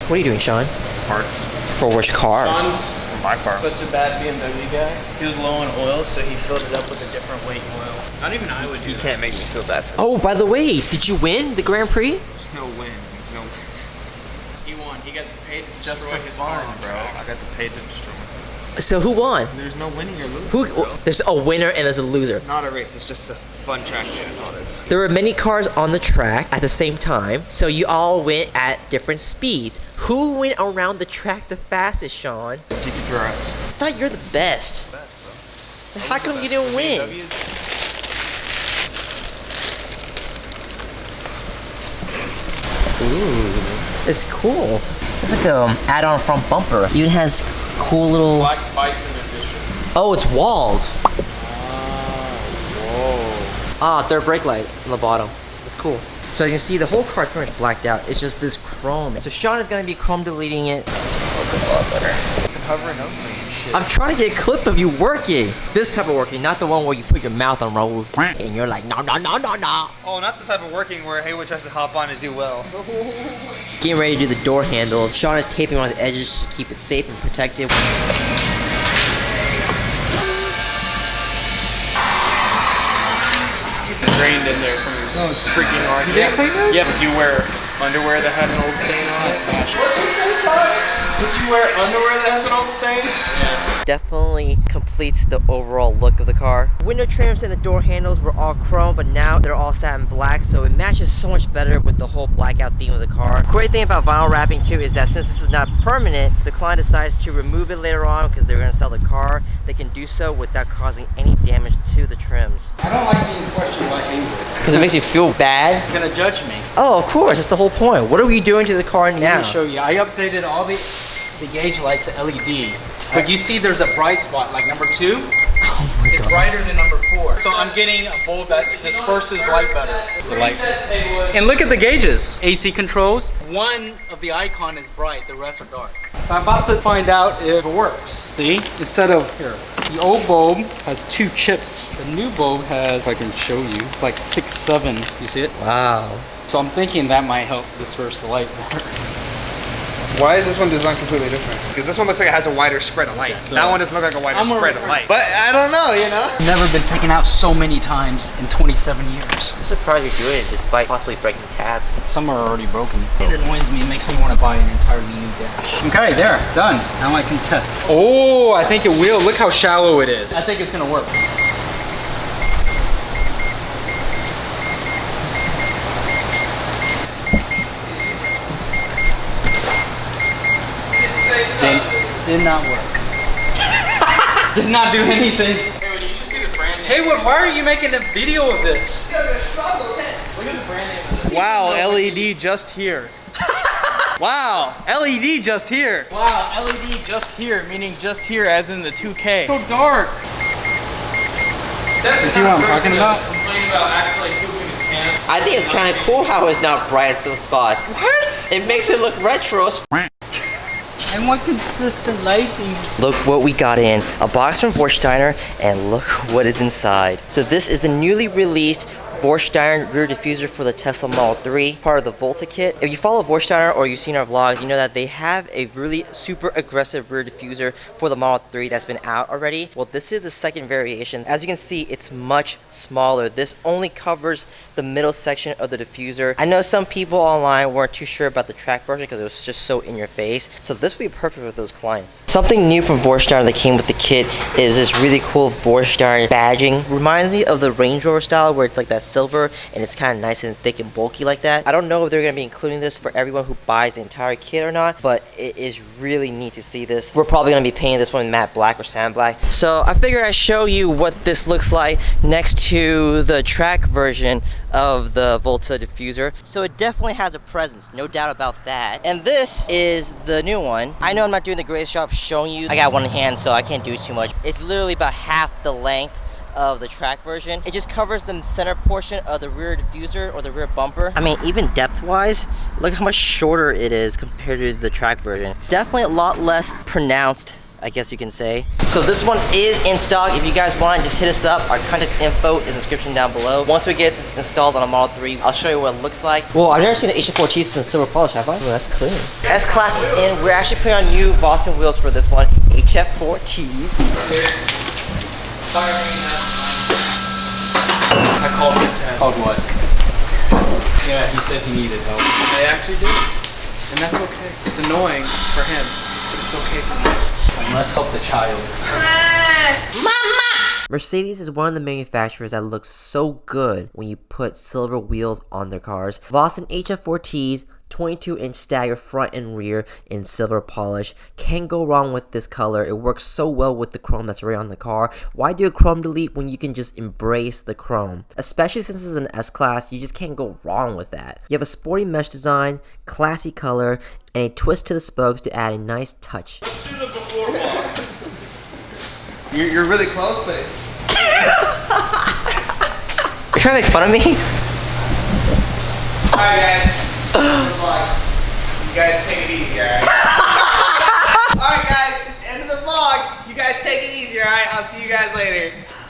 What are you doing, Sean? Parts. For which car? Sean's My car. such a bad BMW guy. He was low on oil, so he filled it up with a different weight oil. Not even I would do You that. can't make me feel bad for Oh, by the way, did you win the Grand Prix? There's no win. There's no. He won. He got to pay to Just destroy for his fun, car on bro. track. I got to pay to destroy. So who won? There's no winning or losing. Who? Bro. There's a winner and there's a loser. Not a race. It's just a fun track day. That's all it is. There were many cars on the track at the same time, so you all went at different speeds. Who went around the track the fastest, Sean? GT4S. I thought you're the best. Best, bro. How come you didn't win? Ooh, it's cool. It's like a add-on front bumper. Even has cool little. Black Bison edition. Oh, it's Wald. Whoa. Ah, third brake light on the bottom. That's cool. So as you can see, the whole car is pretty much blacked out. It's just this chrome. So Sean is gonna be chrome deleting it. It's gonna look a lot better. Hovering over me and shit. I'm trying to get a clip of you working. This type of working, not the one where you put your mouth on rolls and you're like, no, no, no, no, no. Oh, not the type of working where Haywood tries to hop on and do well. Getting ready to do the door handles. Sean is taping on the edges to keep it safe and protected. Drained in there from your freaking arm. Yeah, did you wear underwear that had an old stain on it? Did you wear underwear that has an old stain? Yeah. Definitely completes the overall look of the car. Window trims and the door handles were all chrome, but now they're all satin black, so it matches so much better with the whole blackout theme of the car. Great thing about vinyl wrapping too is that since this is not permanent, if the client decides to remove it later on because they're going to sell the car, they can do so without causing any damage to the trims. I don't like being questioned by Haywood. Because it makes you feel bad. You're gonna judge me. Oh, of course, that's the whole point. What are we doing to the car Let now? me show you. I updated all the gauge lights to LED. But you see there's a bright spot, like number 2. Oh my It's God. brighter than number 4. So I'm getting a bulb that disperses light better. It's the light. And look at the gauges. AC controls. One of the icon is bright, the rest are dark. So I'm about to find out if it works. See, instead of here, the old bulb has 2 chips. The new bulb has, if I can show you, it's like 6, 7. You see it? Wow. So I'm thinking that might help disperse the light better. Why is this one designed completely different? Because this one looks like it has a wider spread of light. so that one doesn't look like a wider I'm a- spread of light. But I don't know, you know? Never been taken out so many times in 27 years. I'm surprised you're doing it despite possibly breaking tabs. Some are already broken. It annoys me. It makes me want to buy an entirely new dash. Okay, there, done. Now I can test. Oh, I think it will. Look how shallow it is. I think it's gonna work. Did not work. Did not do anything. Haywood, you should see the brand name. Haywood, why are you making a video of this? Look at the brand name of this. Wow, LED just here. Wow, LED just here. Wow, LED just here, meaning just here as in the 2K. So dark. You see what I'm talking about? Complaining about actually pooping his pants. I think it's kind of cool how it's not bright in some spots. What? It makes it look retro. I want consistent lighting. Look what we got in. A box from Vorsteiner, and look what is inside. So this is the newly released Vorsteiner rear diffuser for the Tesla Model 3, part of the Volta kit. If you follow Vorsteiner or you've seen our vlogs, you know that they have a really super aggressive rear diffuser for the Model 3 that's been out already. Well, this is the second variation. As you can see, it's much smaller. This only covers the middle section of the diffuser. I know some people online weren't too sure about the track version because it was just so in your face. So this would be perfect with those clients. Something new from Vorsteiner that came with the kit is this really cool Vorsteiner badging. Reminds me of the Range Rover style where it's like that silver and it's kind of nice and thick and bulky like that. I don't know if they're going to be including this for everyone who buys the entire kit or not, but it is really neat to see this. We're probably going to be painting this one in matte black or sand black. So I figured I'd show you what this looks like next to the track version of the Volta diffuser. So it definitely has a presence, no doubt about that. And this is the new one. I know I'm not doing the greatest job showing you. I got one hand, so I can't do too much. It's literally about half the length of the track version. It just covers the center portion of the rear diffuser or the rear bumper. I mean, even depth wise, look how much shorter it is compared to the track version. Definitely a lot less pronounced, I guess you can say. So this one is in stock. If you guys want, just hit us up. Our contact info is in the description down below. Once we get this installed on a Model 3, I'll show you what it looks like. Well, I've never seen the HF4T since silver polish, have I? Oh, that's clean. S-Class is in. We're actually putting on new Vossen wheels for this one. HF4Ts. I called him 10. Called what? Yeah, he said he needed help. I actually did. And that's okay. It's annoying for him, but it's okay for me. I must help the child. Mercedes is one of the manufacturers that looks so good when you put silver wheels on their cars. Vossen HF4Ts, 22-inch stagger front and rear in silver polish. Can't go wrong with this color. It works so well with the chrome that's right on the car. Why do a chrome delete when you can just embrace the chrome? Especially since it's an S-Class, you just can't go wrong with that. You have a sporty mesh design, classy color, and a twist to the spokes to add a nice touch. You're really close, but it's... You're trying to make fun of me? Alright guys, you guys take it easy, alright? Alright guys, it's the end of the vlogs. You guys take it easy, alright? I'll see you guys later.